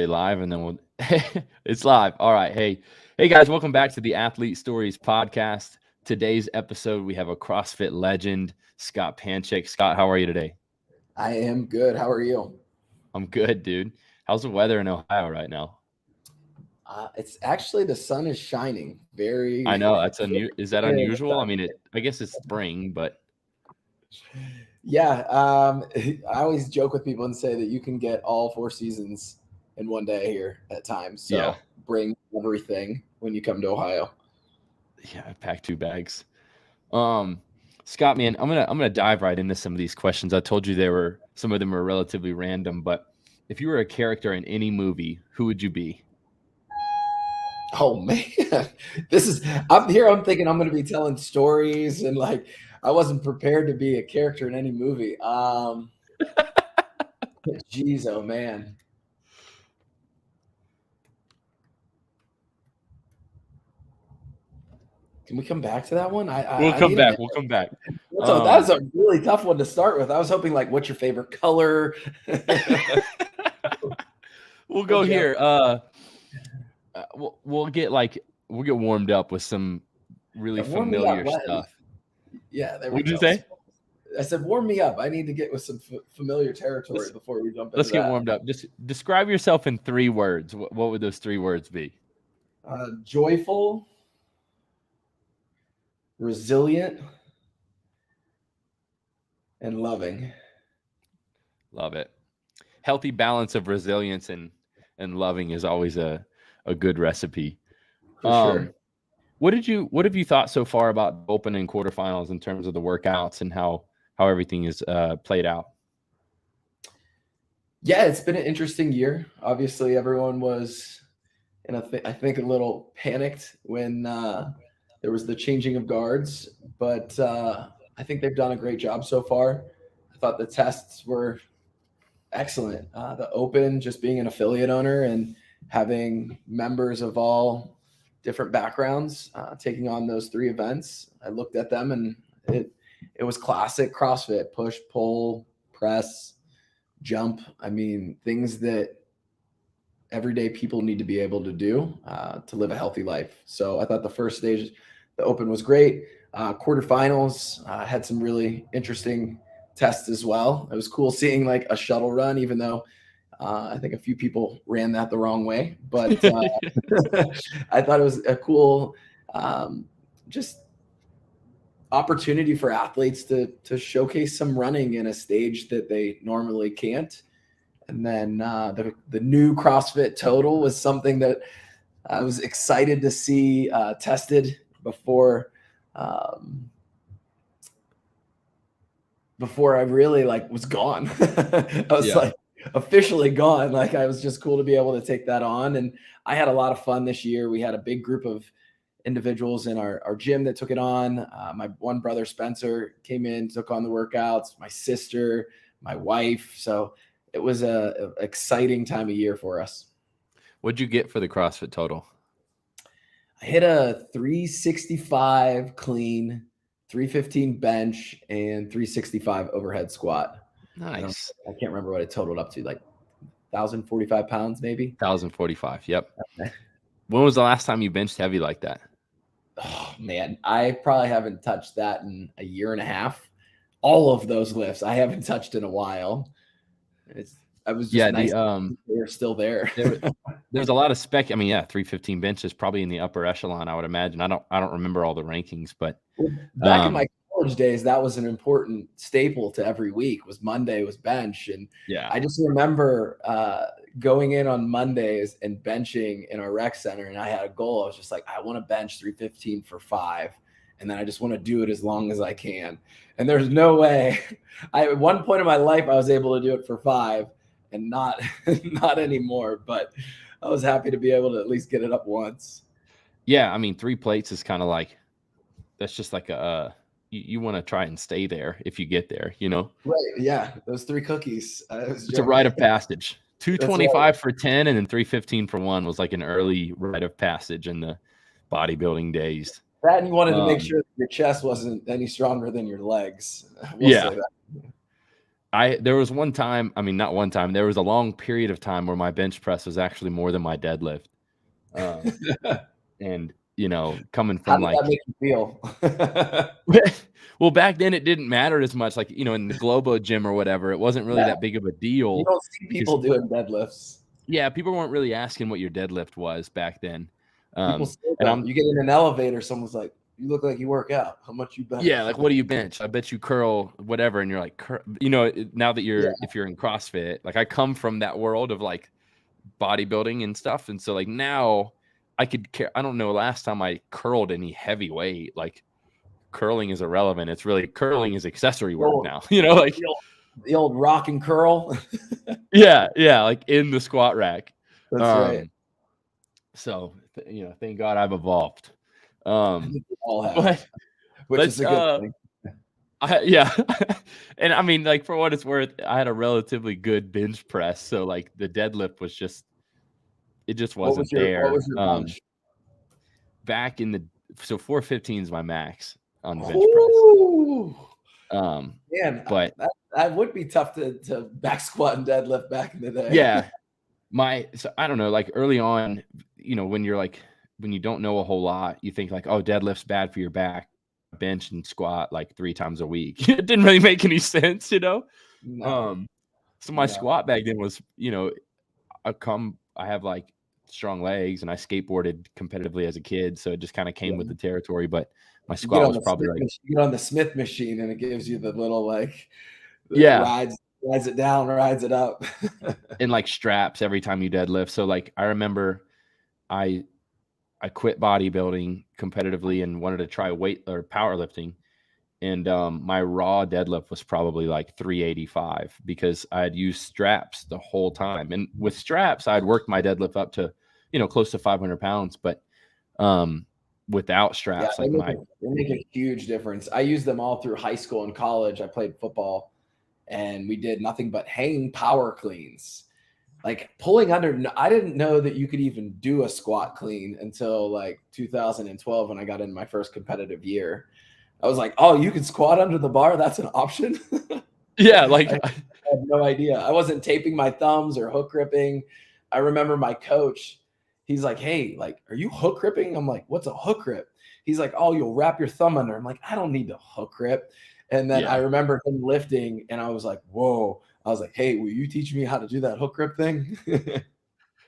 live and then we'll it's live. All right. Hey guys, welcome back to the Athlete Stories podcast. Today's episode, we have a CrossFit legend, Scott Panchik. Scott, how are you today? I am good. How are you? I'm good, dude. How's the weather in Ohio right now? It's actually the sun is shining. I Very, know is that very unusual? I mean, I guess it's spring, but yeah. I always joke with people and say that you can get all 4 seasons in one day here at times. yeah. So bring everything when you come to Ohio. Yeah, I packed 2 bags. Scott, man, I'm gonna dive right into some of these questions. I told you some of them are relatively random, but if you were a character in any movie, who would you be? Oh man, I'm here. I'm thinking I'm going to be telling stories and I wasn't prepared to be a character in any movie. Geez, oh man. Can we come back to that one? We'll I come need a back. minute. We'll come back. So that was a really tough one to start with. I was hoping what's your favorite color? We'll go here. We'll get warmed up with some really familiar stuff. Yeah, there we What'd go. you say? I said, warm me up. I need to get with some familiar territory before we jump into Let's get warmed up. Just describe yourself in 3 words. What would those 3 words be? Joyful, resilient, and loving. Love it. Healthy balance of resilience and loving is always a good recipe. For sure. What have you thought so far about open and quarterfinals in terms of the workouts and how everything is played out? Yeah, it's been an interesting year. Obviously, everyone was I think a little panicked when there was the changing of guards, but I think they've done a great job so far. I thought the tests were excellent. The Open, just being an affiliate owner and having members of all different backgrounds taking on those 3 events, I looked at them and it was classic CrossFit: push, pull, press, jump. I mean, things that everyday people need to be able to do to live a healthy life. So I thought the first stage, the Open, was great. Quarterfinals had some really interesting tests as well. It was cool seeing a shuttle run, even though I think a few people ran that the wrong way. But I thought it was a cool just opportunity for athletes to showcase some running in a stage that they normally can't. And then the new CrossFit Total was something that I was excited to see tested before I really was gone. I was officially gone. I was just cool to be able to take that on. And I had a lot of fun this year. We had a big group of individuals in our gym that took it on. My one brother, Spencer, came in, took on the workouts, my sister, my wife. So it was a exciting time of year for us. What'd you get for the CrossFit Total? I hit a 365 clean, 315 bench, and 365 overhead squat. Nice. I can't remember what it totaled up to, 1,045 pounds, maybe. 1,045. Yep. Okay. When was the last time you benched heavy like that? Oh man, I probably haven't touched that in a year and a half. All of those lifts I haven't touched in a while. I was just nice. They're still there. There's a lot of spec. I mean, 315 bench is probably in the upper echelon, I would imagine. I don't remember all the rankings, but back in my college days, that was an important staple to every week. Was Monday was bench, and I just remember going in on Mondays and benching in our rec center, and I had a goal. I was just I want to bench 315 for 5, and then I just want to do it as long as I can. And there's no way. At one point in my life, I was able to do it for 5, and not anymore. But I was happy to be able to at least get it up once. Yeah, I mean, 3 plates is kind of that's just you want to try and stay there if you get there, Right. Yeah. Those 3 cookies. It's a rite of passage. 225 for 10 and then 315 for 1 was an early rite of passage in the bodybuilding days. That, and you wanted to make sure that your chest wasn't any stronger than your legs. There was one time, I mean, not one time, there was a long period of time where my bench press was actually more than my deadlift. And, you know, coming How from did like, that make you feel? well, back then it didn't matter as much, like, you know, in the Globo gym or whatever, it wasn't really Yeah. that big of a You deal. don't see people doing deadlifts. Yeah, people weren't really asking what your deadlift was back then. People still And don't. You get in an elevator, someone's like, "You look like you work out. How much you bench?" yeah, like, what do you bench? I bet you curl whatever, and you're like, you know, now that Yeah. if you're in CrossFit, like I come from that world of like bodybuilding and stuff, and so like now I could care. I don't know last time I curled any heavy weight. Like curling is irrelevant. It's really curling is accessory work now. You know, like the old rock and curl. yeah, like in the squat rack. That's right. So you know, thank God I've evolved. I think we all have, But which is a good thing. Yeah. And I mean, like, for what it's worth, I had a relatively good bench press. So like the deadlift was just, it just wasn't there. What was your bench? Back in so 415 is my max on the bench press. Man, but that would be tough to back squat and deadlift back in the day. Yeah. So I don't know, like early on, you know, when you don't know a whole lot, you think like, oh, deadlift's bad for your back. Bench and squat like 3 times a week. It didn't really make any sense, you know. No. So my squat back then was, you know, I have like strong legs, and I skateboarded competitively as a kid, so it just kind of came with the territory. But my squat was probably like, you get on the Smith machine, and it gives you the little like rides it down, rides it up, and like straps every time you deadlift. So like I remember I quit bodybuilding competitively and wanted to try weight or powerlifting. And my raw deadlift was probably like 385 because I had used straps the whole time. And with straps, I had worked my deadlift up to, you know, close to 500 pounds. But without straps, they make a huge difference. I used them all through high school and college. I played football, and we did nothing but hanging power cleans. Like pulling under, I didn't know that you could even do a squat clean until like 2012 when I got in my first competitive year. I was like, oh, you can squat under the bar? That's an option? Yeah, like I had no idea. I wasn't taping my thumbs or hook gripping. I remember my coach, he's like, hey, like, are you hook gripping? I'm like, what's a hook grip? He's like, oh, you'll wrap your thumb under. I'm like, I don't need to hook grip. And then I remember him lifting, and I was like, whoa. I was like, hey, will you teach me how to do that hook grip thing?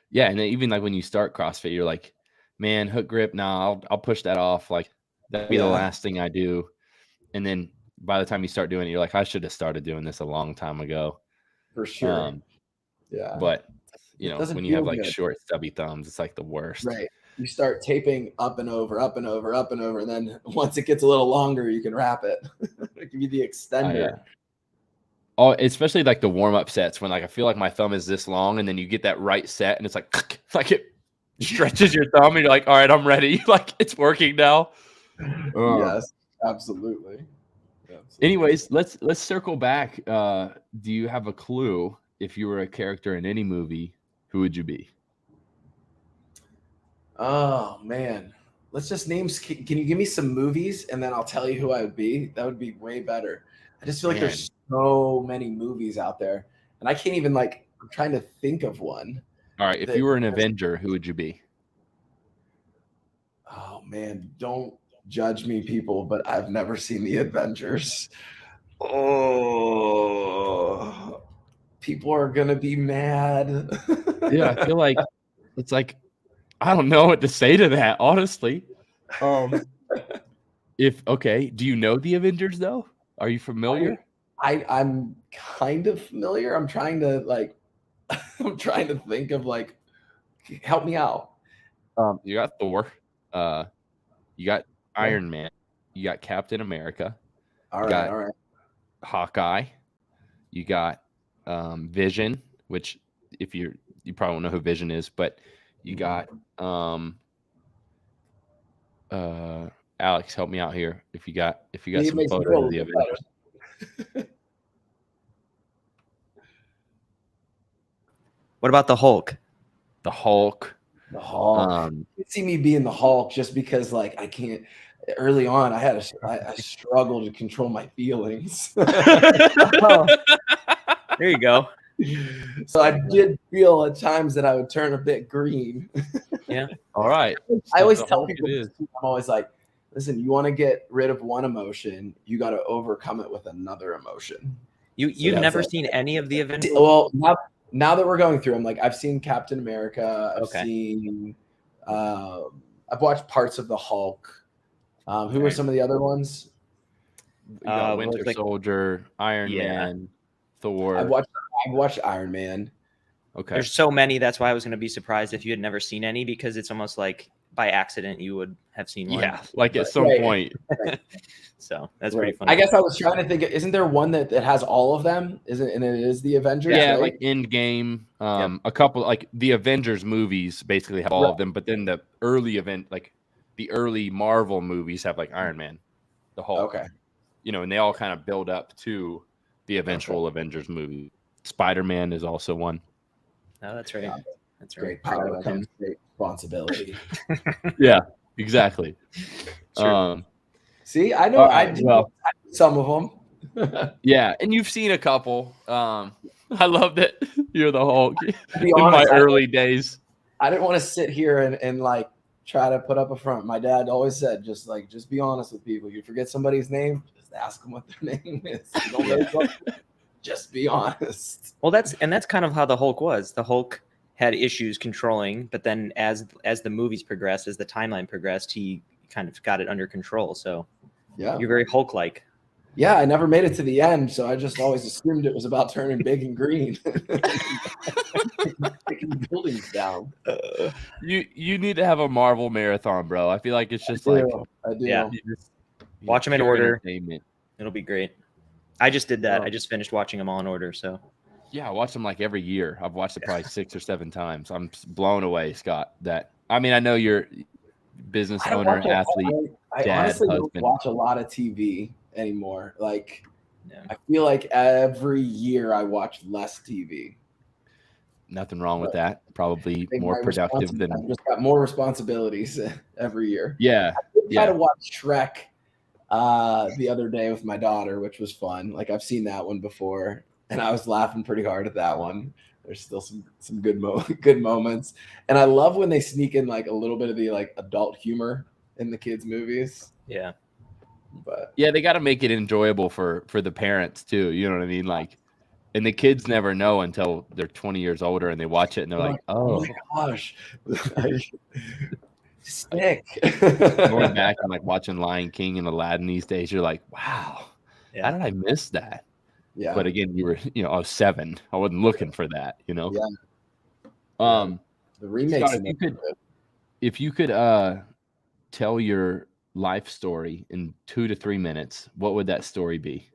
Yeah. And then even like when you start CrossFit, you're like, man, hook grip. Nah, I'll push that off. Like that'd be the last thing I do. And then by the time you start doing it, you're like, I should have started doing this a long time ago. For sure. But you know, when you have like short, stubby thumbs, it's like the worst. Right. You start taping up and over, up and over, up and over. And then once it gets a little longer, you can wrap it. Give you the extender. Oh, especially like the warm-up sets when like I feel like my thumb is this long, and then you get that right set and it's like it stretches your thumb and you're like, all right, I'm ready. Like it's working now. Yes, absolutely. Anyways, let's circle back. Do you have a clue if you were a character in any movie, who would you be? Oh man. Let's just name. Can you give me some movies and then I'll tell you who I would be? That would be way better. I just feel like there's so many movies out there, and I can't even I'm trying to think of one. All right, if you were an Avenger, who would you be? Oh man, don't judge me, people, but I've never seen the Avengers. Oh, people are gonna be mad. Yeah, I feel like it's like I don't know what to say to that, honestly. Do you know the Avengers though? Are you familiar? I'm kind of familiar. I'm trying to think of help me out. You got Thor, you got Iron Man, you got Captain America, all right. Hawkeye, you got Vision, which if you probably won't know who Vision is, but you got Alex, help me out here. If you got some photos of the Avengers. What about the Hulk? The Hulk. You see me being the Hulk just because I can't. Early on, I struggled to control my feelings. There you go. So I did feel at times that I would turn a bit green. All right. I always The tell Hulk people, it is. I'm always like, listen, you want to get rid of one emotion, you got to overcome it with another emotion. You've that's never like- seen any of the Avengers? Well, now that we're going through them, like I've seen Captain America, I've watched parts of the Hulk. Who are some of the other ones? You got Winter like- Soldier, Iron Yeah. Man, Thor. I've watched Iron Man. Okay. There's so many. That's why I was going to be surprised if you had never seen any, because it's almost like by accident you would have seen one. Yeah, like at some Right. point. So that's pretty funny. I guess I was trying to think. Isn't there one that has all of them? Isn't and it is the Avengers? Yeah, right? like Endgame. A couple like the Avengers movies basically have all of them, but then the early the early Marvel movies have like Iron Man, the Hulk. Okay. And they all kind of build up to the eventual Avengers movie. Spider-Man is also one. No, that's right. That's right. Great power comes great responsibility. Yeah, exactly. Sure. See, I know Right, I do some of them. Yeah, and you've seen a couple. I love that you're the Hulk. To be In honest, my early days. I didn't want to sit here and like try to put up a front. My dad always said, just be honest with people. You forget somebody's name, just ask them what their name is. You don't know something, just be honest. Well, that's kind of how the Hulk was. The Hulk had issues controlling, but then as the movies progressed, as the timeline progressed, he kind of got it under control. So Yeah. you're very Hulk-like. Yeah, I never made it to the end, so I just always assumed it was about turning big and green. Taking buildings down. You need to have a Marvel marathon, bro. I feel like it's just I like do. Yeah. Watch them in pure order. entertainment. It'll be great. I just did that. Oh. I just finished watching them all in order. So Yeah, I watch them like every year. I've watched it probably 6 or 7 times. I'm blown away, Scott. I know you're business I don't owner, watch athlete. I dad, honestly don't husband. watch a lot of TV anymore. Like, Yeah. I feel like every year I watch less TV. Nothing wrong with that. Probably I think more productive I've than. just got more responsibilities every year. Yeah. I tried to watch Shrek the other day with my daughter, which was fun. Like, I've seen that one before, and I was laughing pretty hard at that one. There's still some good moments, and I love when they sneak in like a little bit of the like adult humor in the kids' movies. yeah. But Yeah, they got to make it enjoyable for the parents too. You know what I mean? Like, and the kids never know until they're 20 years older and they watch it and they're like, oh, my gosh, sick. going back and like watching Lion King and Aladdin these days, you're like, wow, Yeah. how did I miss that? Yeah. But again, you were, I was 7. I wasn't looking for that, Yeah. The remakes. Scott, if you could tell your life story in 2 to 3 minutes, what would that story be?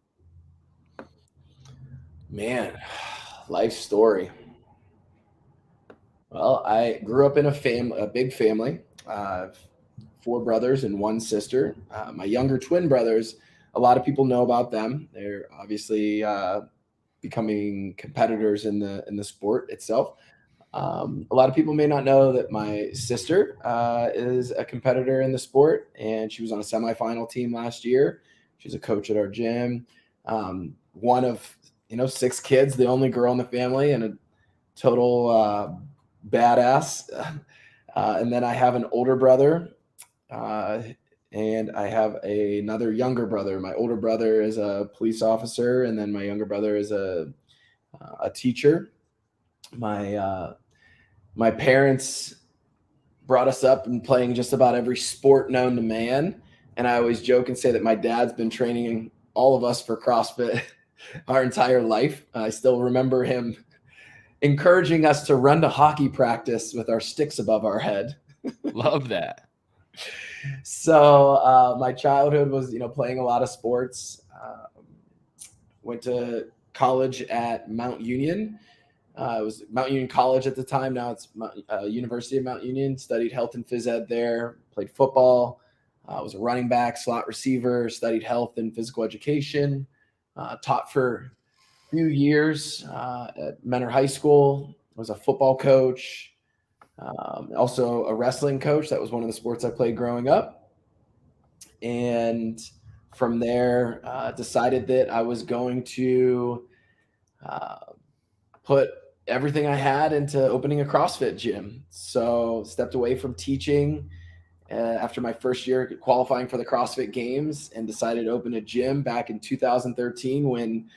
Man, life story. Well, I grew up in a big family, 4 brothers and 1 sister. My younger twin brothers, a lot of people know about them. They're obviously becoming competitors in the sport itself. A lot of people may not know that my sister is a competitor in the sport, and she was on a semifinal team last year. She's a coach at our gym. One of 6 kids, the only girl in the family, and a total badass. And then I have an older brother, and I have another younger brother. My older brother is a police officer, and then my younger brother is a teacher. My parents brought us up in playing just about every sport known to man. And I always joke and say that my dad's been training all of us for CrossFit our entire life. I still remember him encouraging us to run to hockey practice with our sticks above our head. Love that. So my childhood was, playing a lot of sports. Went to college at Mount Union. It was Mount Union College at the time. Now it's University of Mount Union. Studied health and phys ed there. Played football. Was a running back, slot receiver. Studied health and physical education. Taught for a few years at Menor High School. Was a football coach. Also a wrestling coach. That was one of the sports I played growing up. And from there, decided that I was going to put everything I had into opening a CrossFit gym. So stepped away from teaching after my first year qualifying for the CrossFit Games and decided to open a gym back in 2013 when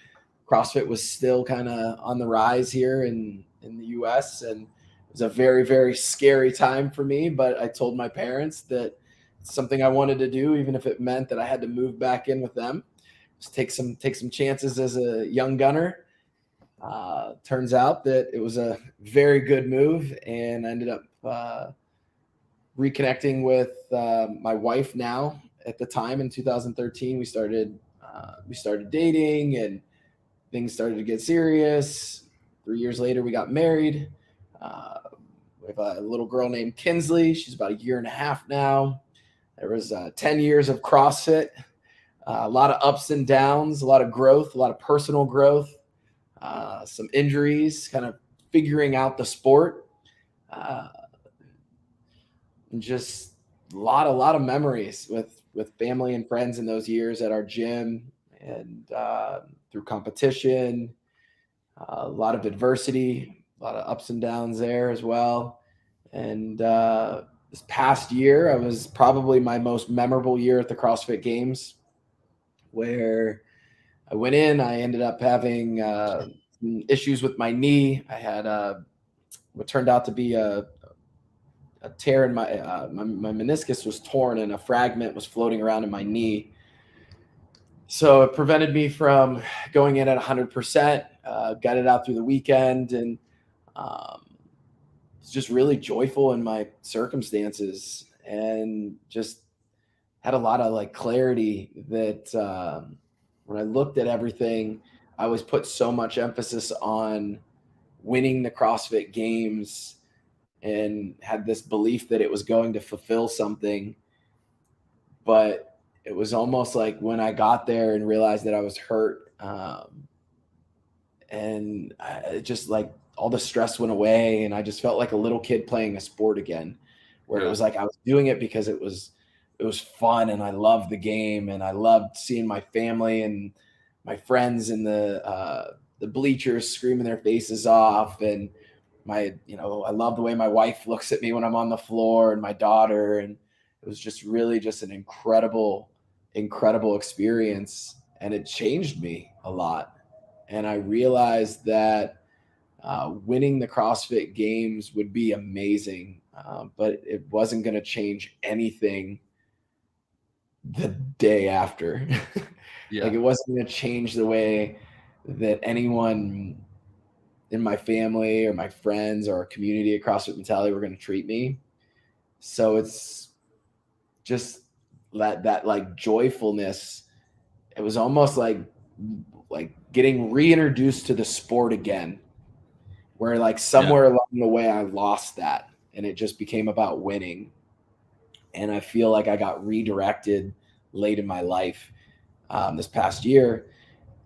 CrossFit was still kind of on the rise here in the US. And it was a very, very scary time for me, but I told my parents that it's something I wanted to do, even if it meant that I had to move back in with them. Just take some chances as a young gunner. Turns out that it was a very good move, and I ended up reconnecting with my wife now. At the time in 2013, we started dating, and things started to get serious. 3 years later, we got married. We have a little girl named Kinsley. She's about a year and a half now. There was 10 years of CrossFit, a lot of ups and downs, a lot of growth, a lot of personal growth, some injuries, kind of figuring out the sport, and just a lot of memories with family and friends in those years at our gym and through competition, a lot of adversity, a lot of ups and downs there as well. And this past year, I was probably my most memorable year at the CrossFit Games, where I went in. I ended up having issues with my knee. I had what turned out to be a tear in my meniscus was torn, and a fragment was floating around in my knee. So it prevented me from going in at 100%. Got it out through the weekend, and was just really joyful in my circumstances, and just had a lot of like clarity that when I looked at everything, I always put so much emphasis on winning the CrossFit Games and had this belief that it was going to fulfill something. But it was almost like when I got there and realized that I was hurt, and it just like all the stress went away, and I just felt like a little kid playing a sport again, where it was like I was doing it because it was fun, and I loved the game, and I loved seeing my family and my friends in the bleachers screaming their faces off, and I love the way my wife looks at me when I'm on the floor, and my daughter, and it was just really just an incredible experience, and it changed me a lot. And I realized that winning the CrossFit Games would be amazing, but it wasn't going to change anything the day after. Like it wasn't going to change the way that anyone in my family or my friends or our community at CrossFit Mentality were going to treat me. So it's just that like joyfulness. It was almost like getting reintroduced to the sport again, where like somewhere along the way I lost that, and it just became about winning. And I feel like I got redirected late in my life this past year,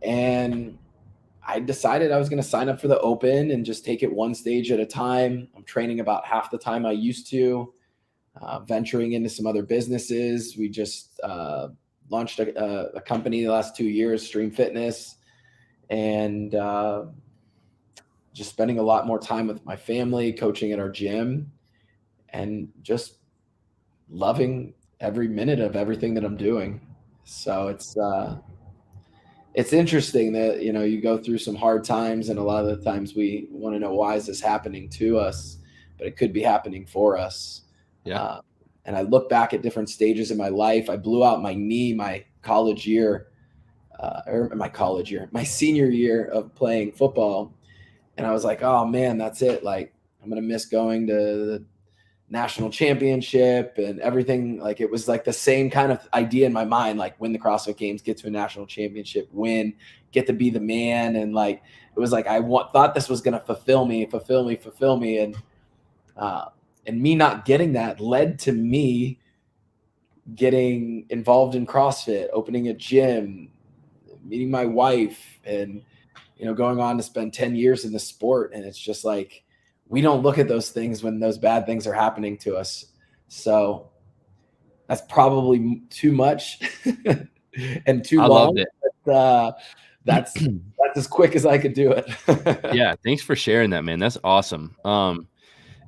and I decided I was going to sign up for the Open and just take it one stage at a time. I'm training about half the time I used to, venturing into some other businesses. We just launched a company the last 2 years, Stream Fitness, and just spending a lot more time with my family, coaching at our gym, and just loving every minute of everything that I'm doing. So it's interesting that, you go through some hard times, and a lot of the times we want to know, why is this happening to us? But it could be happening for us. And I look back at different stages in my life. I blew out my knee my my senior year of playing football. And I was like, oh man, that's it. Like, I'm going to miss going to the national championship and everything. Like, it was like the same kind of idea in my mind, like win the CrossFit Games, get to a national championship, win, get to be the man. And like, it was like, thought this was going to fulfill me. And me not getting that led to me getting involved in CrossFit, opening a gym, meeting my wife, and, going on to spend 10 years in the sport. And it's just like, we don't look at those things when those bad things are happening to us. So that's probably too much and too long. Loved it. But, that's as quick as I could do it. Yeah, thanks for sharing that, man. That's awesome. And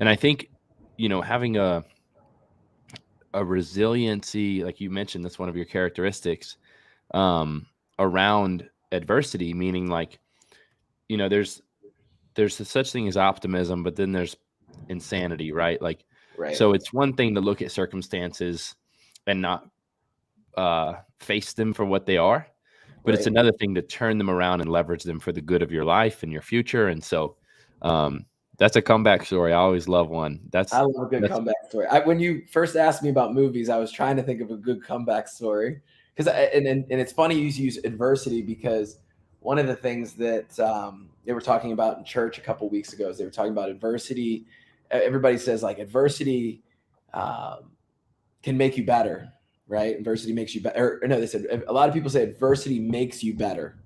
I think, having a resiliency, like you mentioned, that's one of your characteristics, around adversity, meaning like, there's such thing as optimism, but then there's insanity, right? Like, Right. so it's one thing to look at circumstances and not face them for what they are, but it's Right. another thing to turn them around and leverage them for the good of your life and your future. And so that's a comeback story. I always love one. I love a good comeback story. When you first asked me about movies, I was trying to think of a good comeback story because and it's funny you use adversity, because one of the things that they were talking about in church a couple weeks ago is they were talking about adversity. Everybody says like adversity can make you better, right? Adversity makes you better. Or no, they said a lot of people say adversity makes you better,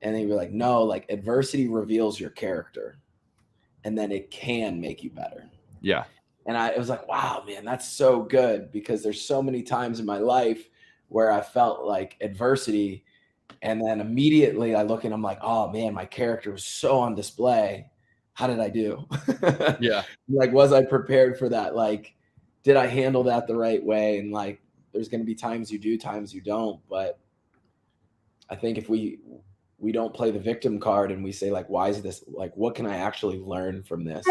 and they were like, no, like adversity reveals your character, and then it can make you better. Yeah. And it was like, wow, man, that's so good, because there's so many times in my life where I felt like adversity, and then immediately I look and I'm like, oh man, my character was so on display. How did I do? Yeah. Like, was I prepared for that? Like, did I handle that the right way? And like, there's going to be times you do, times you don't. But I think if we don't play the victim card and we say like, why is this, like, what can I actually learn from this?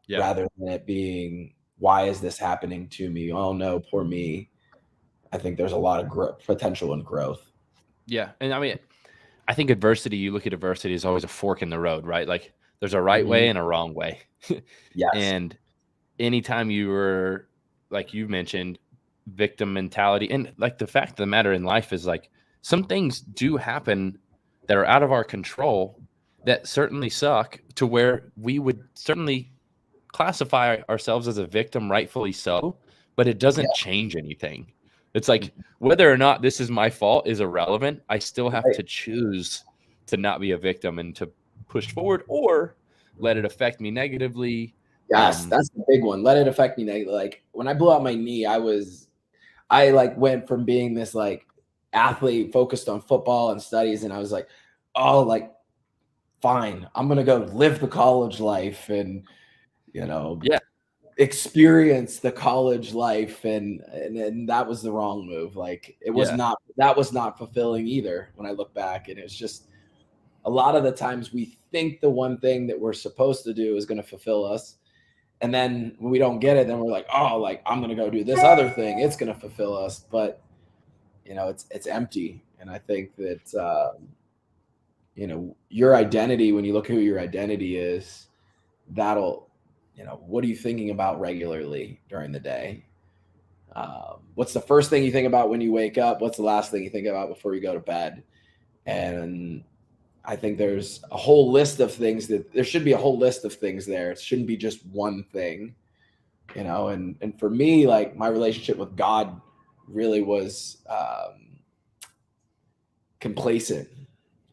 Yeah. Rather than it being, why is this happening to me? Oh no, poor me. I think there's a lot of potential in growth. Yeah. And I mean, I think adversity, you look at adversity as always a fork in the road, right? Like there's a right way and a wrong way. Yes. And anytime you were, like you mentioned, victim mentality, and like the fact of the matter in life is like some things do happen that are out of our control that certainly suck, to where we would certainly classify ourselves as a victim, rightfully so, but it doesn't change anything. It's like whether or not this is my fault is irrelevant. I still have to choose to not be a victim and to push forward, or let it affect me negatively. Yes, that's the big one. Let it affect me negatively. Like when I blew out my knee, I like went from being this like athlete focused on football and studies, and I was like, oh, like fine, I'm gonna go live the college life and experience the college life, and that was the wrong move. Like it was not, that was not fulfilling either when I look back. And it's just a lot of the times we think the one thing that we're supposed to do is going to fulfill us, and then when we don't get it, then we're like, oh, like I'm going to go do this other thing, it's going to fulfill us. But it's empty. And I think that your identity, when you look at who your identity is, that'll, what are you thinking about regularly during the day? What's the first thing you think about when you wake up? What's the last thing you think about before you go to bed? And I think there's a whole list of things there should be a whole list of things there. It shouldn't be just one thing, and for me, like my relationship with God really was complacent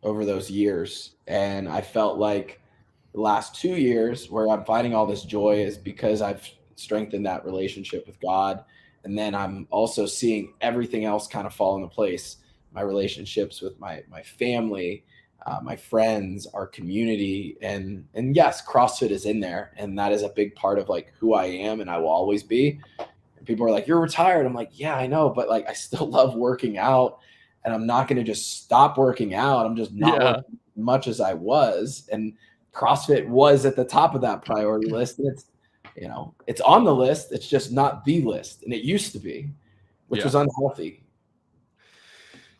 over those years. And I felt like the last 2 years where I'm finding all this joy is because I've strengthened that relationship with God. And then I'm also seeing everything else kind of fall into place. My relationships with my family, my friends, our community, and yes, CrossFit is in there. And that is a big part of like who I am and I will always be. And people are like, you're retired. I'm like, yeah, I know. But like, I still love working out, and I'm not going to just stop working out. I'm just not working as much as I was. And CrossFit was at the top of that priority list. And it's on the list. It's just not the list. And it used to be, which was unhealthy.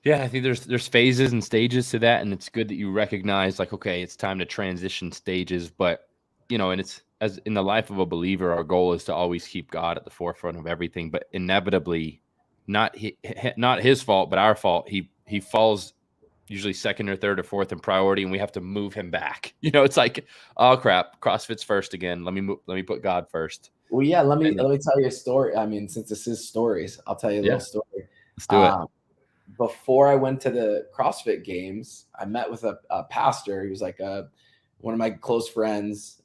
Yeah, I think there's phases and stages to that. And it's good that you recognize like, okay, it's time to transition stages. But, and it's, as in the life of a believer, our goal is to always keep God at the forefront of everything. But inevitably, not his fault, but our fault, he falls usually second or third or fourth in priority, and we have to move him back. It's like, oh crap, CrossFit's first again. Let me put God first. Well, yeah, let me tell you a story. I mean, since this is stories, I'll tell you a little story. Let's do it. Before I went to the CrossFit Games, I met with a pastor. He was like one of my close friends.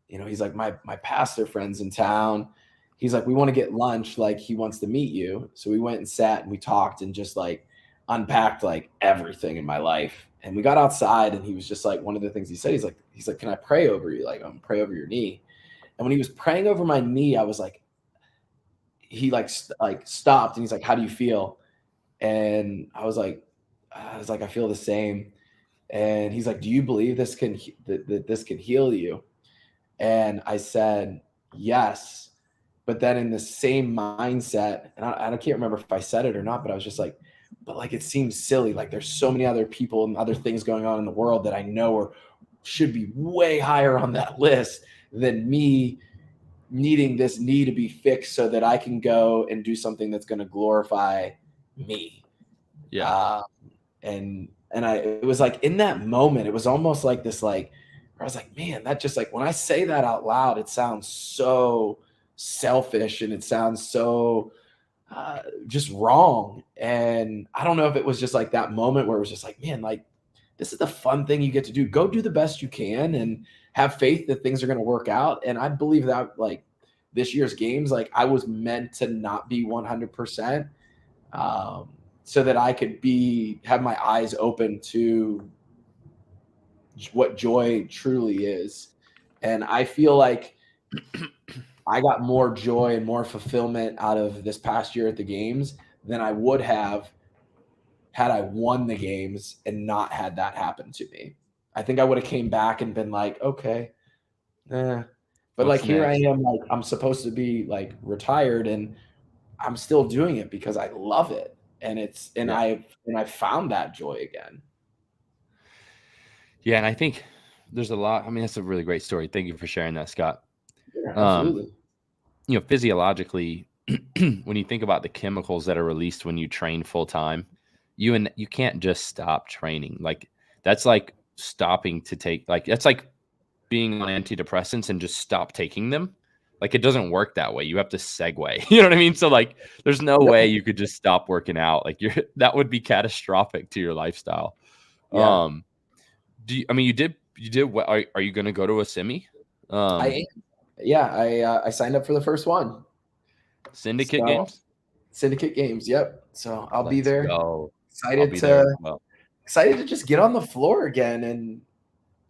He's like, my pastor friend's in town. He's like, we want to get lunch. Like, he wants to meet you. So we went and sat and we talked and just like unpacked like everything in my life. And we got outside, and he was just like, one of the things he said, he's like, can I pray over you? Like, I'm gonna pray over your knee. And when he was praying over my knee, I was like, he like stopped, and he's like, how do you feel? And I was like, I feel the same. And he's like, do you believe this can that this can heal you? And I said, yes. But then in the same mindset, and I can't remember if I said it or not, but I was just like, but like, it seems silly. Like, there's so many other people and other things going on in the world that I know or should be way higher on that list than me needing this knee to be fixed so that I can go and do something that's going to glorify me. Yeah. It was like, in that moment, it was almost like this, like, I was like, man, that just, like, when I say that out loud, it sounds so selfish, and it sounds so just wrong. And I don't know if it was just like that moment where it was just like, man, like, this is the fun thing you get to do. Go do the best you can and have faith that things are going to work out. And I believe that, like, this year's games, like, I was meant to not be 100%, so that I could have my eyes open to what joy truly is. And I feel like I got more joy and more fulfillment out of this past year at the games than I would have had I won the games and not had that happen to me. I think I would have came back and been like, okay, but What's like, here next? I am, like, I'm supposed to be like retired, and I'm still doing it because I love it. And I found that joy again. Yeah, and I think there's a lot. I mean, that's a really great story. Thank you for sharing that, Scott. Yeah, absolutely. Physiologically, when you think about the chemicals that are released when you train full time, you can't just stop training. Like, that's like stopping to take, like, that's like being on antidepressants and just stop taking them. Like, it doesn't work that way. You have to segue. You know what I mean? So, like, there's no way you could just stop working out. Like, that would be catastrophic to your lifestyle. Yeah. You did what? Are you going to go to a semi? I signed up for the first one. Syndicate Games? Syndicate Games. Yep. So I'll be there. Go. Excited to just get on the floor again and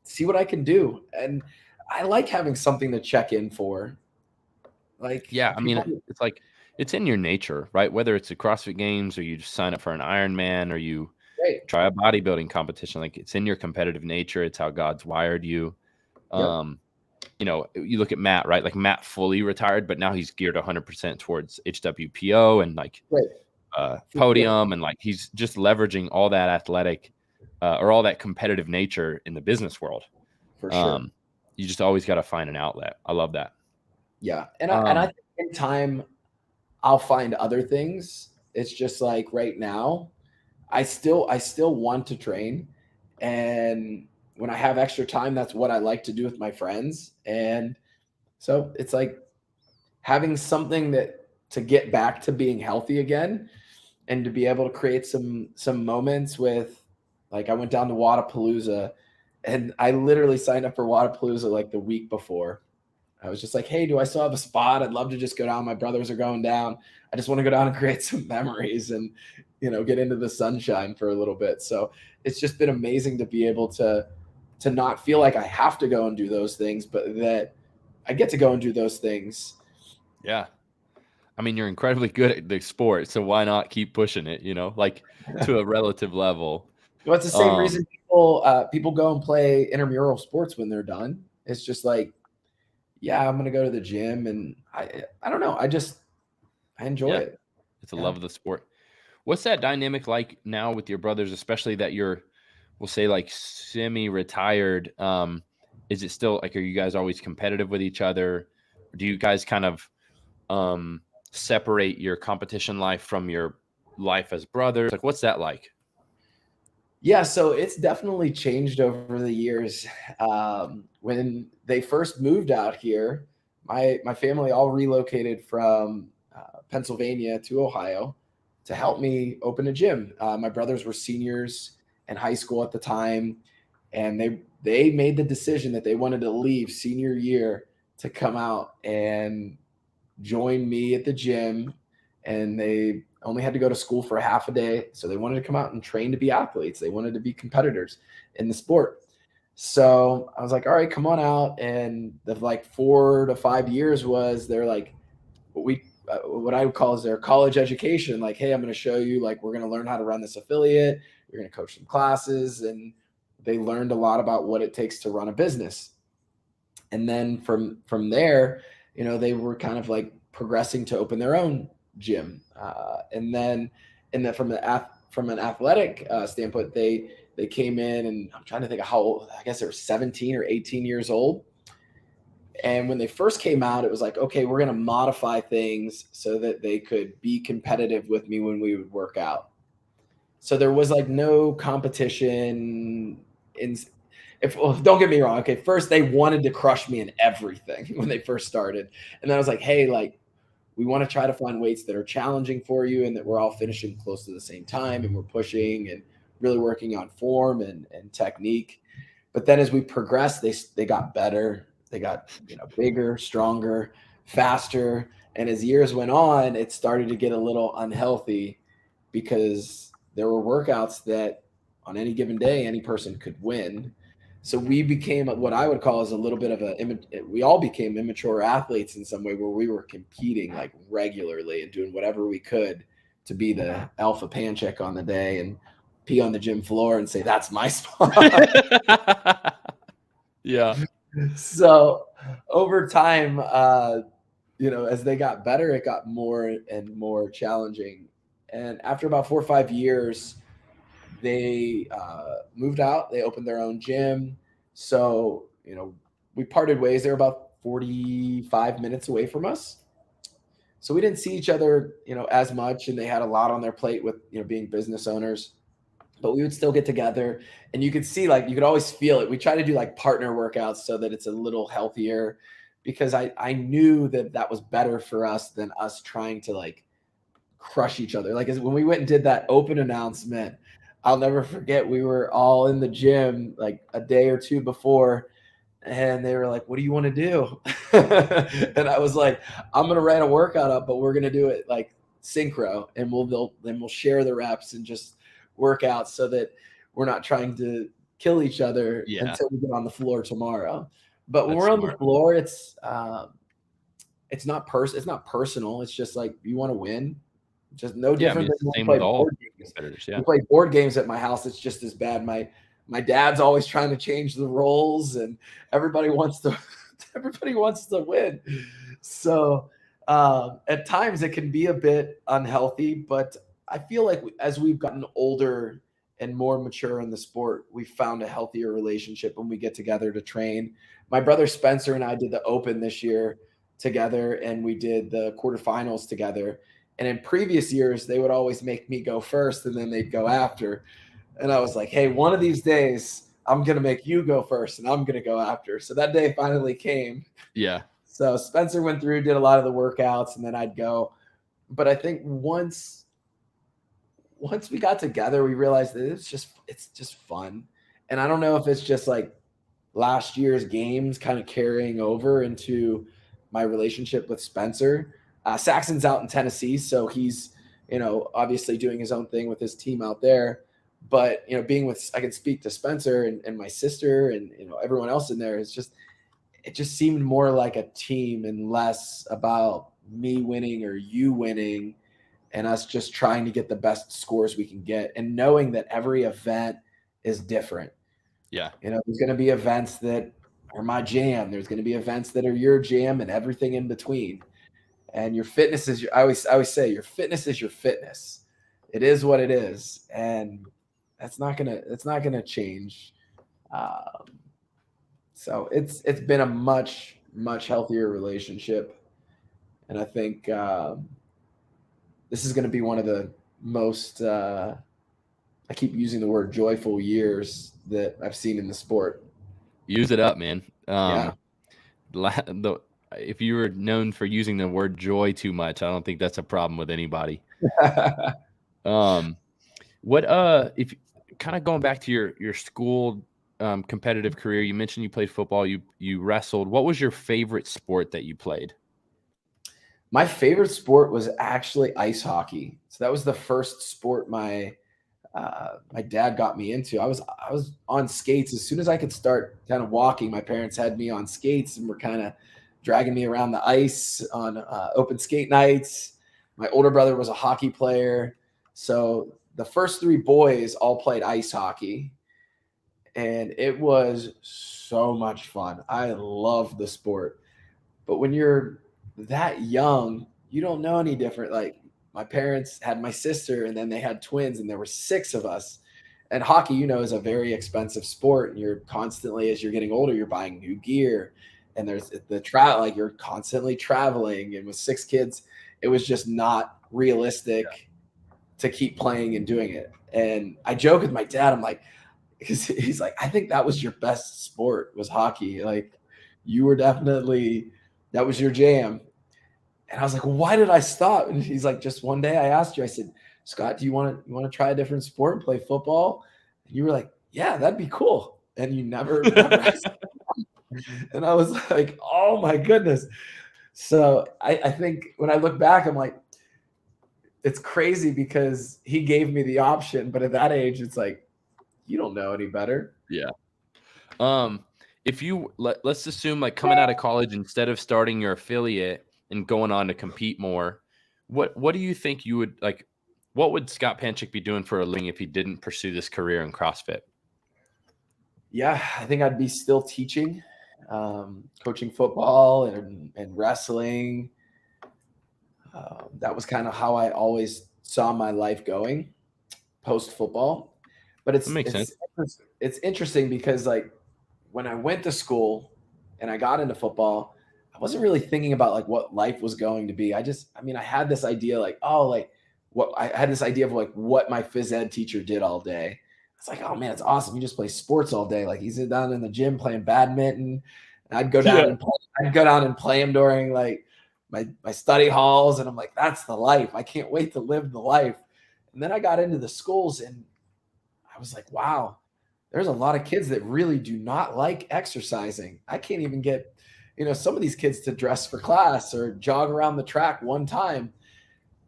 see what I can do. And I like having something to check in for. Like, yeah, I mean, it's like, it's in your nature, right? Whether it's a CrossFit Games, or you just sign up for an Ironman, or you try a bodybuilding competition, like, it's in your competitive nature. It's how God's wired you. Yep. You look at Matt, right? Like, Matt fully retired, but now he's geared 100% towards HWPO and like podium, and like, he's just leveraging all that athletic or all that competitive nature in the business world. For sure. You just always got to find an outlet. I love that. Yeah. And I think in time I'll find other things. It's just like, right now, I still want to train. And when I have extra time, that's what I like to do with my friends. And so it's like having something to get back to being healthy again, and to be able to create some moments with, like, I went down to Wadapalooza, and I literally signed up for Wadapalooza like the week before. I was just like, hey, do I still have a spot? I'd love to just go down. My brothers are going down. I just want to go down and create some memories and, get into the sunshine for a little bit. So it's just been amazing to be able to not feel like I have to go and do those things, but that I get to go and do those things. Yeah. I mean, you're incredibly good at the sport, so why not keep pushing it, like, to a relative level. Well, it's the same reason people go and play intramural sports when they're done. It's just like, yeah, I'm going to go to the gym, and I don't know. I enjoy it. It's a love of the sport. What's that dynamic like now with your brothers, especially that you're, we'll say, like, semi-retired? Is it still like, are you guys always competitive with each other? Or do you guys kind of separate your competition life from your life as brothers? Like, what's that like? Yeah, so it's definitely changed over the years. When they first moved out here, my family all relocated from Pennsylvania to Ohio to help me open a gym. My brothers were seniors in high school at the time, and they made the decision that they wanted to leave senior year to come out and join me at the gym. And they only had to go to school for a half a day. So they wanted to come out and train to be athletes. They wanted to be competitors in the sport. So I was like, all right, come on out. And the like 4 to 5 years was they're like, what I would call is their college education. Like, hey, I'm going to show you, like, we're going to learn how to run this affiliate. You're going to coach some classes. And they learned a lot about what it takes to run a business. And then from there, you know, they were kind of like progressing to open their own gym. And then from an athletic standpoint, they came in, and I'm trying to think of how old, I guess they were 17 or 18 years old. And when they first came out, it was like, okay, we're going to modify things so that they could be competitive with me when we would work out. So there was like no competition don't get me wrong. Okay. First they wanted to crush me in everything when they first started. And then I was like, hey, like, we want to try to find weights that are challenging for you and that we're all finishing close to the same time and we're pushing and really working on form and technique. But then as we progressed, they got better. They got, you know, bigger, stronger, faster. And as years went on, it started to get a little unhealthy because there were workouts that on any given day, any person could win. So we became what I would call as a little bit of we all became immature athletes in some way, where we were competing like regularly and doing whatever we could to be the alpha Panchik on the day and pee on the gym floor and say, that's my spot. Yeah. So over time, you know, as they got better, it got more and more challenging. And after about 4 or 5 years, they moved out. They opened their own gym. So, you know, we parted ways. They were about 45 minutes away from us. So we didn't see each other, you know, as much. And they had a lot on their plate with, you know, being business owners. But we would still get together. And you could see, like, you could always feel it. We try to do like partner workouts so that it's a little healthier, because I knew that was better for us than us trying to like crush each other. Like, when we went and did that open announcement, I'll never forget, we were all in the gym like a day or two before, and they were like, what do you want to do? And I was like, I'm going to write a workout up, but we're going to do it like synchro, and we'll share the reps and just work out so that we're not trying to kill each other until we get on the floor tomorrow. But when we're on the floor, it's not personal. It's just like, you want to win. Just no different than when we play board games. We play board games at my house. It's just as bad. My dad's always trying to change the roles, and everybody wants to win. So at times it can be a bit unhealthy, but I feel like as we've gotten older and more mature in the sport, we found a healthier relationship when we get together to train. My brother Spencer and I did the Open this year together, and we did the quarterfinals together. And in previous years, they would always make me go first and then they'd go after. And I was like, hey, one of these days I'm going to make you go first and I'm going to go after. So that day finally came. Yeah. So Spencer went through, did a lot of the workouts, and then I'd go. But I think once we got together, we realized that it's just fun. And I don't know if it's just like last year's games kind of carrying over into my relationship with Spencer. Saxon's out in Tennessee, so he's, you know, obviously doing his own thing with his team out there. But, you know, I can speak to Spencer and my sister and, you know, everyone else in there. It just seemed more like a team and less about me winning or you winning and us just trying to get the best scores we can get, and knowing that every event is different. Yeah. You know, there's going to be events that are my jam. There's going to be events that are your jam, and everything in between. And your fitness is I always say your fitness is your fitness. It is what it is. And it's not gonna change. So it's been a much, much healthier relationship. And I think this is going to be one of the most, I keep using the word joyful years that I've seen in the sport. Use it up, man. Yeah. If you were known for using the word joy too much, I don't think that's a problem with anybody. If kind of going back to your school competitive career, you mentioned you played football, you wrestled. What was your favorite sport that you played? My favorite sport was actually ice hockey. So that was the first sport my dad got me into. I was on skates as soon as I could start kind of walking. My parents had me on skates and were kind of dragging me around the ice on open skate nights. My older brother was a hockey player, so the first three boys all played ice hockey, and it was so much fun. I love the sport, but when you're that young, you don't know any different. Like my parents had my sister, and then they had twins, and there were six of us. And hockey, is a very expensive sport, and you're constantly, as you're getting older, you're buying new gear, and there's the travel. Like you're constantly traveling, and with six kids, it was just not realistic to keep playing and doing it. And I joke with my dad, I'm like, because he's like, I think that was your best sport was hockey. Like you were definitely, that was your jam. And I was like, well, why did I stop? And he's like, just one day I asked you, I said, Scott, do you want to try a different sport and play football? And you were like, yeah, that'd be cool. And you never asked. And I was like, oh my goodness. So I think when I look back, I'm like, it's crazy because he gave me the option, but at that age, it's like, you don't know any better. Yeah. If you let's assume like coming out of college, instead of starting your affiliate and going on to compete more, what do you think you would like? What would Scott Panchik be doing for a living if he didn't pursue this career in CrossFit? Yeah, I think I'd be still teaching, coaching football and wrestling. That was kind of how I always saw my life going post football. But That makes sense. It's interesting because like when I went to school and I got into football, I wasn't really thinking about like what life was going to be. I had this idea like, I had this idea of like what my phys ed teacher did all day. It's like, oh man, it's awesome. You just play sports all day. Like he's down in the gym playing badminton. And I'd go down and play him during like my study halls. And I'm like, that's the life. I can't wait to live the life. And then I got into the schools and I was like, wow, there's a lot of kids that really do not like exercising. I can't even get, some of these kids to dress for class or jog around the track one time.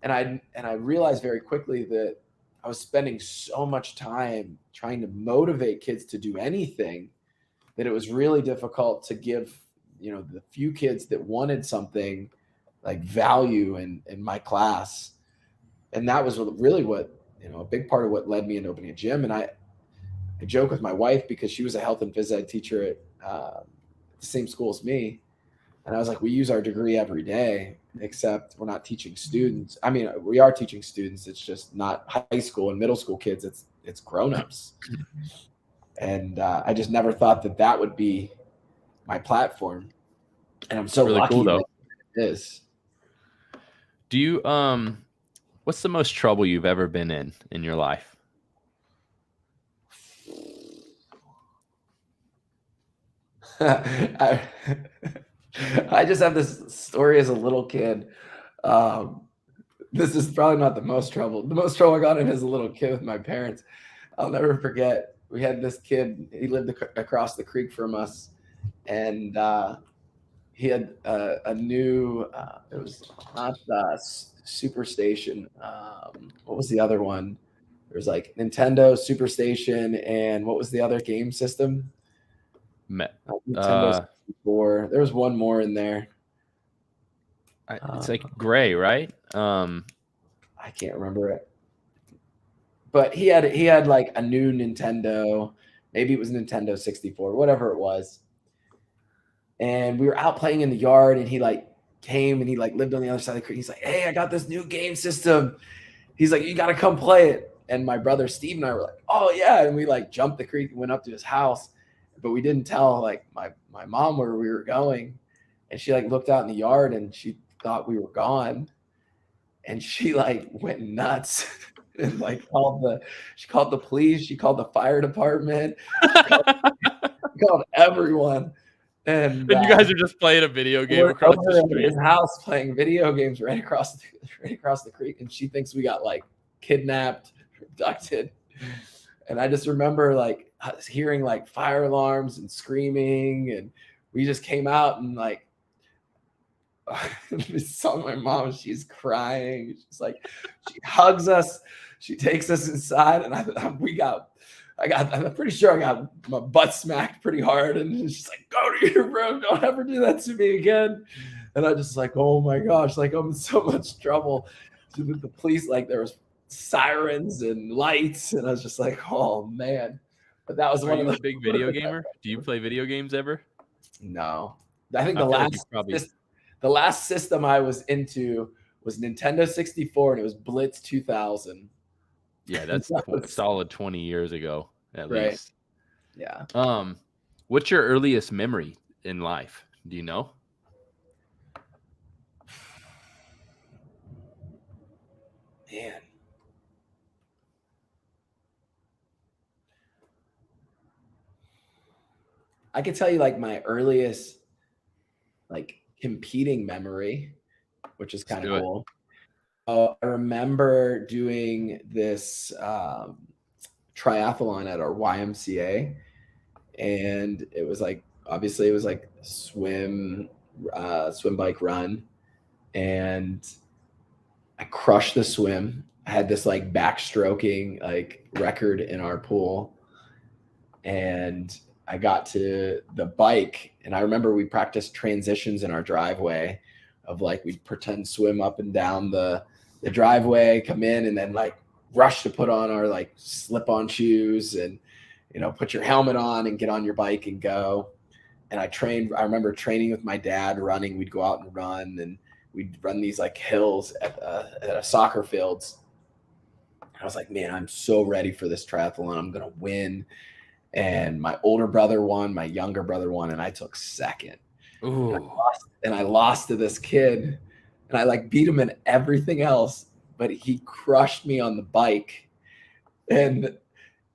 And I realized very quickly that I was spending so much time trying to motivate kids to do anything that it was really difficult to give, the few kids that wanted something like value in my class. And that was really what, a big part of what led me into opening a gym. And I joke with my wife because she was a health and phys ed teacher at the same school as me. And I was like, we use our degree every day, except we're not teaching students. I mean, we are teaching students. It's just not high school and middle school kids. It's grownups. And I just never thought that would be my platform. And I'm so really lucky cool, though. that it is. Do you what's the most trouble you've ever been in your life? I just have this story as a little kid. This is probably not the most trouble. The most trouble I got in as a little kid with my parents. I'll never forget. We had this kid. He lived across the creek from us, and he had a new. It was not Superstation. What was the other one? There was like Nintendo Superstation, and what was the other game system? Nintendo 64. There was one more in there. It's like gray, right? I can't remember it. But he had like a new Nintendo. Maybe it was Nintendo 64, whatever it was. And we were out playing in the yard, and he like came and he like lived on the other side of the creek. He's like, hey, I got this new game system. He's like, you got to come play it. And my brother Steve and I were like, oh yeah. And we like jumped the creek and went up to his house. But we didn't tell like my mom where we were going. And she like looked out in the yard and she thought we were gone. And she like went nuts and like she called the police. She called the fire department. She called everyone. And you guys are just playing a video game across the street. His house playing video games right across the creek. And she thinks we got like kidnapped, abducted. And I just remember like hearing like fire alarms and screaming, and we just came out and like we saw my mom. She's crying. She's like, she hugs us. She takes us inside, and I'm pretty sure I got my butt smacked pretty hard. And she's like, go to your room. Don't ever do that to me again. And I just like, oh my gosh, like I'm in so much trouble. The police, like there was sirens and lights, and I was just like, oh man. But that was Are you a big video gamer? Do you play video games ever? No. I think I feel like you probably... the last system I was into was Nintendo 64, and it was Blitz 2000. Yeah, that's solid 20 years ago at least. Yeah. What's your earliest memory in life? Do you know? Man. I could tell you like my earliest like competing memory, which is kind of cool. I remember doing this triathlon at our YMCA, and it was like, obviously it was like swim, bike, run, and I crushed the swim. I had this like backstroking like record in our pool, and I got to the bike, and I remember we practiced transitions in our driveway of like, we'd pretend swim up and down the driveway, come in, and then like rush to put on our like slip-on shoes and, you know, put your helmet on and get on your bike and go. And I remember training with my dad, running. We'd go out and run, and we'd run these like hills at a soccer fields. I was like, man, I'm so ready for this triathlon. I'm going to win. And my older brother won, my younger brother won, and I took second. Ooh. And I lost to this kid, and I like beat him in everything else, but he crushed me on the bike. And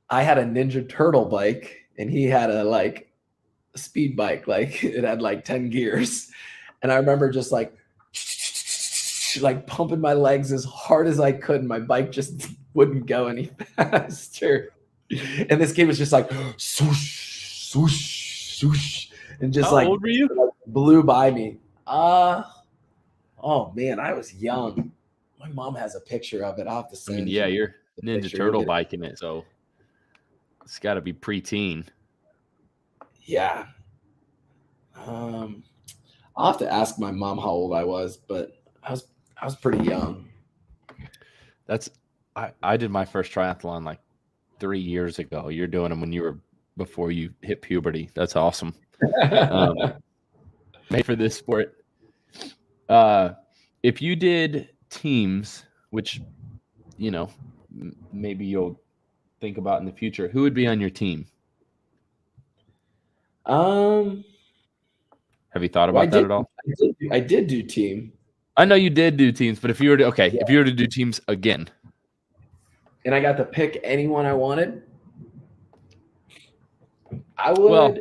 I had a Ninja Turtle bike, and he had a speed bike, like it had like 10 gears. And I remember just like pumping my legs as hard as I could, and my bike just wouldn't go any faster. And this kid was just like swoosh, swoosh, swoosh, and just How old were you? Blew by me. Oh man, I was young. My mom has a picture of it. I'll have to send. I mean, yeah, you're Ninja Turtle biking it, so it's got to be preteen. Yeah. I'll have to ask my mom how old I was, but I was pretty young. I did my first triathlon like 3 years ago. You're doing them before you hit puberty. That's awesome. Made for this sport. If you did teams, which, you know, maybe you'll think about in the future, who would be on your team? Have you thought about that at all? I did do team. I know you did do teams, but if you were to do teams again, and I got to pick anyone I wanted, I would. Well,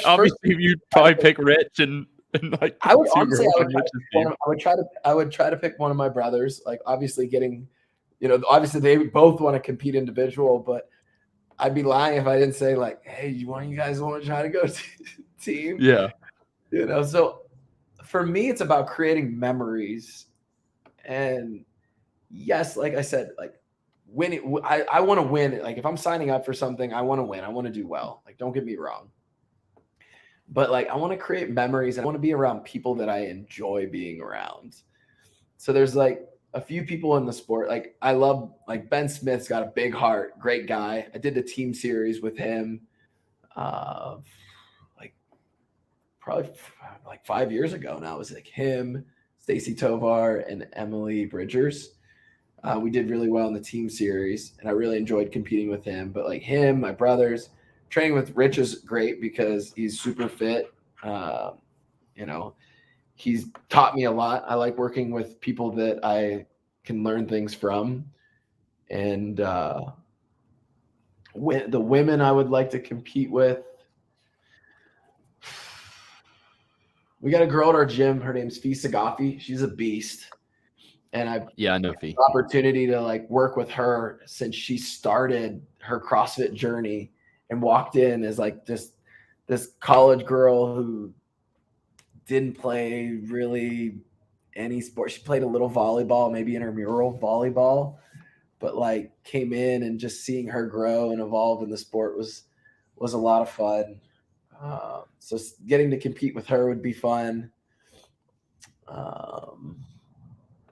obviously you'd probably pick Rich and like. I would honestly, I would try to pick one of my brothers. Like obviously getting, you know, obviously they both want to compete individual, but I'd be lying if I didn't say like, hey, you guys want to try to go team? Yeah. You know, so for me, it's about creating memories. And yes, like I said, like winning, I want to win. Like if I'm signing up for something, I want to win. I want to do well. Like, don't get me wrong. But like, I want to create memories. I want to be around people that I enjoy being around. So there's like a few people in the sport. Like I love, like Ben Smith's got a big heart, great guy. I did the team series with him. Probably like 5 years ago now. It was like him, Stacy Tovar, and Emily Bridgers. We did really well in the team series, and I really enjoyed competing with him. But like him, my brothers, training with Rich is great because he's super fit. You know, he's taught me a lot. I like working with people that I can learn things from. And the women I would like to compete with, we got a girl at our gym. Her name's Fee Sagafi. She's a beast. And I know Fee. Opportunity to like work with her since she started her CrossFit journey and walked in as like this college girl who didn't play really any sport. She played a little volleyball, maybe intramural volleyball, but like came in and just seeing her grow and evolve in the sport was a lot of fun. So getting to compete with her would be fun. And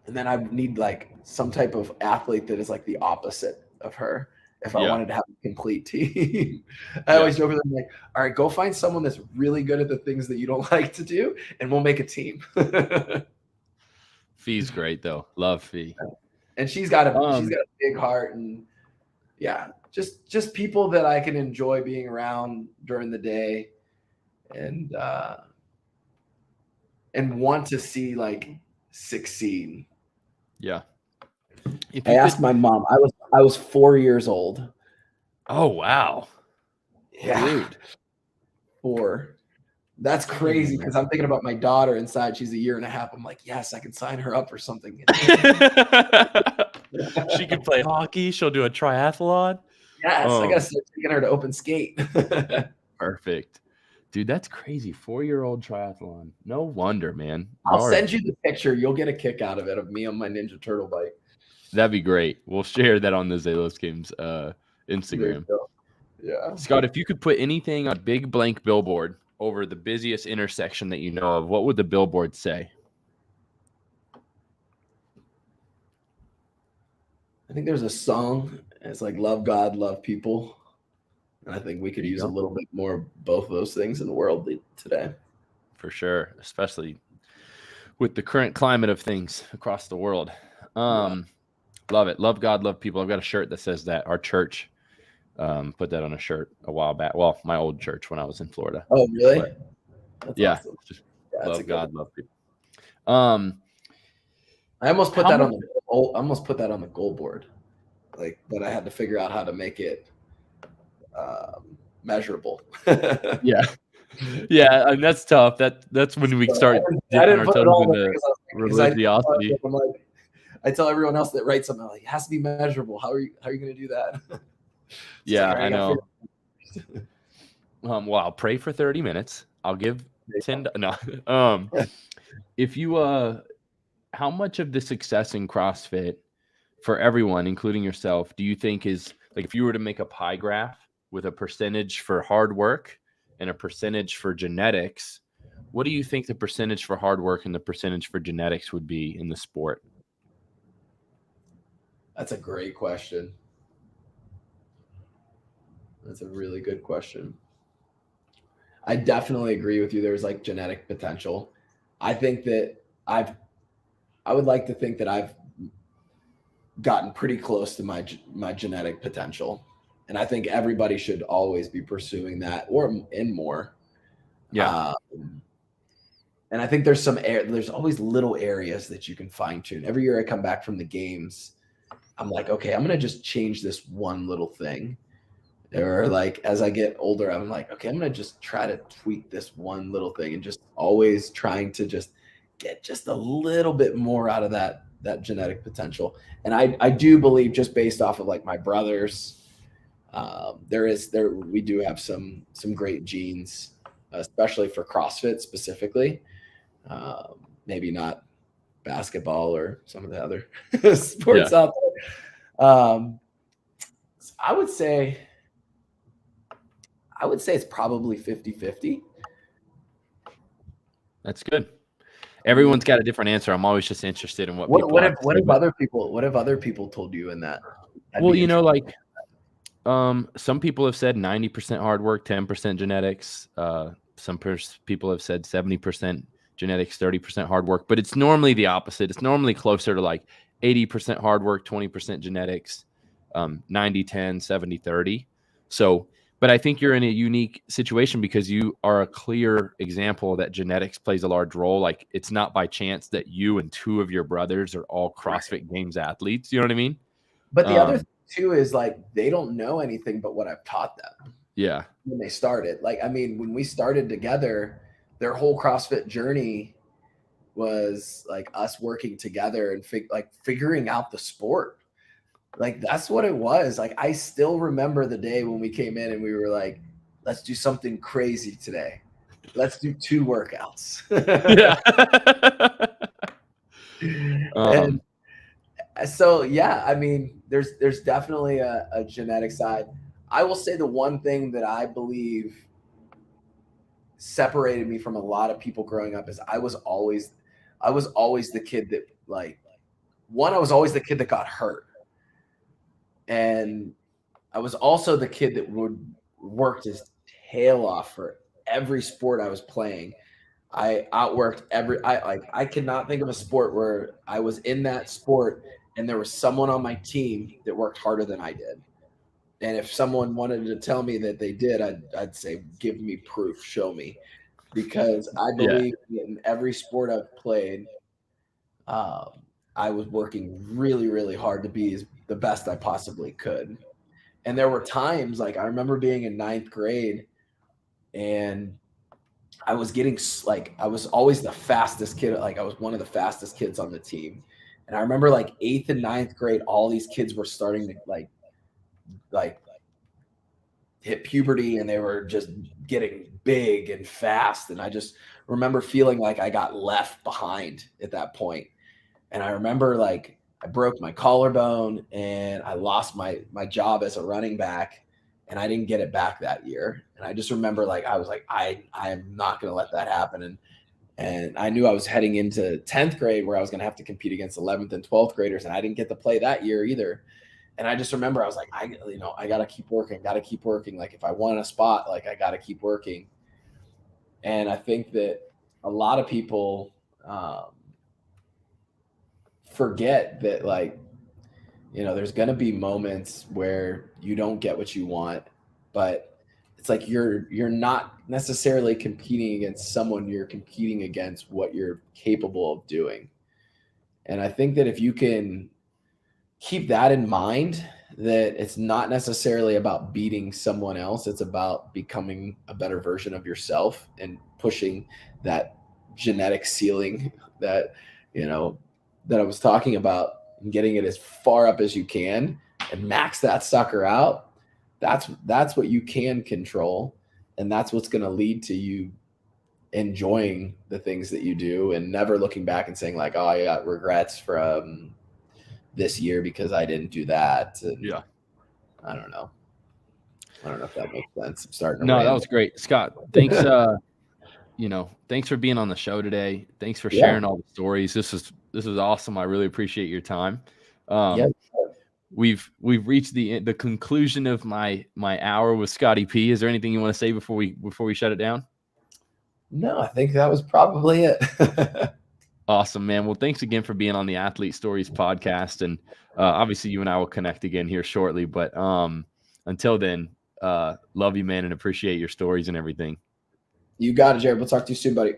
then I need like some type of athlete that is like the opposite of her if I wanted to have a complete team. I always joke with them like, all right, go find someone that's really good at the things that you don't like to do, and we'll make a team. Fee's great though. Love Fee. And she's got a big heart, and just people that I can enjoy being around during the day, and want to see like succeed. Yeah. I asked my mom. I was 4 years old. Oh wow. Yeah. Dude. 4. That's crazy because I'm thinking about my daughter inside. She's a year and a half. I'm like, yes, I can sign her up for something. She can play hockey. She'll do a triathlon. Yes, I gotta start taking her to open skate. Perfect. Dude, that's crazy. 4-year-old triathlon. No wonder, man. I'll send you the picture. You'll get a kick out of it, of me on my Ninja Turtle bike. That'd be great. We'll share that on the Deadlifts Games Instagram. Yeah. Scott, if you could put anything on a big blank billboard over the busiest intersection that you know of, what would the billboard say? I think there's a song. It's like love God, love people. And I think we could use a little bit more of both of those things in the world today. For sure, especially with the current climate of things across the world. Love it. Love God, love people. I've got a shirt that says that. Our church put that on a shirt a while back. Well, my old church when I was in Florida. Oh, really? That's awesome. Just love God, love people. I almost put that on the goal board, like, but I had to figure out how to make it measurable. Yeah, and that's tough. That's when we start dipping our toes into religiosity. I tell everyone else that writes something like, it has to be measurable. How are you going to do that? Yeah, I know. Well, I'll pray for 30 minutes. I'll give 10. No. If you how much of the success in CrossFit for everyone, including yourself, do you think is like if you were to make a pie graph with a percentage for hard work and a percentage for genetics, what do you think the percentage for hard work and the percentage for genetics would be in the sport? That's a great question. That's a really good question. I definitely agree with you. There's like genetic potential. I think that I would like to think that I've gotten pretty close to my genetic potential. And I think everybody should always be pursuing that and more. Yeah. And I think there's always little areas that you can fine tune. Every year I come back from the games, I'm like, okay, I'm going to just change this one little thing. Or like, as I get older, I'm like, okay, I'm going to just try to tweak this one little thing and just always trying to just get just a little bit more out of that genetic potential. And I do believe, just based off of like my brothers, we do have some great genes, especially for CrossFit specifically. Maybe not basketball or some of the other sports out there. I would say it's probably 50-50. That's good. Everyone's got a different answer. I'm always just interested in what have other people told you in that? Well, you know, like some people have said 90% hard work, 10% genetics. Some people have said 70% genetics, 30% hard work, but it's normally the opposite. It's normally closer to like 80% hard work, 20% genetics, 90-10, 70-30. So, but I think you're in a unique situation because you are a clear example that genetics plays a large role. Like it's not by chance that you and 2 of your brothers are all CrossFit Games athletes. You know what I mean? But the other thing too is like they don't know anything but what I've taught them. Yeah. When they started, like, I mean, when we started together, their whole CrossFit journey was like us working together and figuring out the sport. Like that's what it was. Like I still remember the day when we came in and we were like, let's do something crazy today. let's do 2 workouts. Um, And so, yeah, I mean, there's definitely a genetic side. I will say the one thing that I believe separated me from a lot of people growing up is I was always the kid that, like, I was always the kid that got hurt. And I was also the kid that would work his tail off for every sport I was playing. I outworked I cannot think of a sport where I was in that sport and there was someone on my team that worked harder than I did. And if someone wanted to tell me that they did, I'd say, give me proof, show me. Because I believe in every sport I've played, I was working really, really hard to be the best I possibly could. And there were times, like, I remember being in 9th grade and I was I was always the fastest kid. Like, I was one of the fastest kids on the team. And I remember, like, 8th and 9th grade, all these kids were starting to like hit puberty and they were just getting big and fast. And I just remember feeling like I got left behind at that point. And I remember, like, I broke my collarbone and I lost my job as a running back, and I didn't get it back that year. And I just remember, like, I was like, I am not going to let that happen. And I knew I was heading into 10th grade where I was going to have to compete against 11th and 12th graders, and I didn't get to play that year either. And I just remember I was like, I got to keep working, Like, if I want a spot, like, I got to keep working. And I think that a lot of people forget that, like, there's going to be moments where you don't get what you want, but it's like you're not necessarily competing against someone, you're competing against what you're capable of doing. And I think that if you can keep that in mind, that it's not necessarily about beating someone else, it's about becoming a better version of yourself and pushing that genetic ceiling that I was talking about, and getting it as far up as you can and max that sucker out. That's what you can control, and that's what's going to lead to you enjoying the things that you do and never looking back and saying, like, oh, I got regrets from this year because I didn't do that. And yeah. I don't know if that makes sense. I'm starting to No, that ramble. was great, Scott. Thanks. Thanks for being on the show today. Thanks for sharing all the stories. This is awesome. I really appreciate your time. We've reached the conclusion of my hour with Scotty P. Is there anything you want to say before we shut it down? No, I think that was probably it. Awesome, man. Well, thanks again for being on the Athlete Stories podcast. And obviously you and I will connect again here shortly. But until then, love you, man, and appreciate your stories and everything. You got it, Jared. We'll talk to you soon, buddy.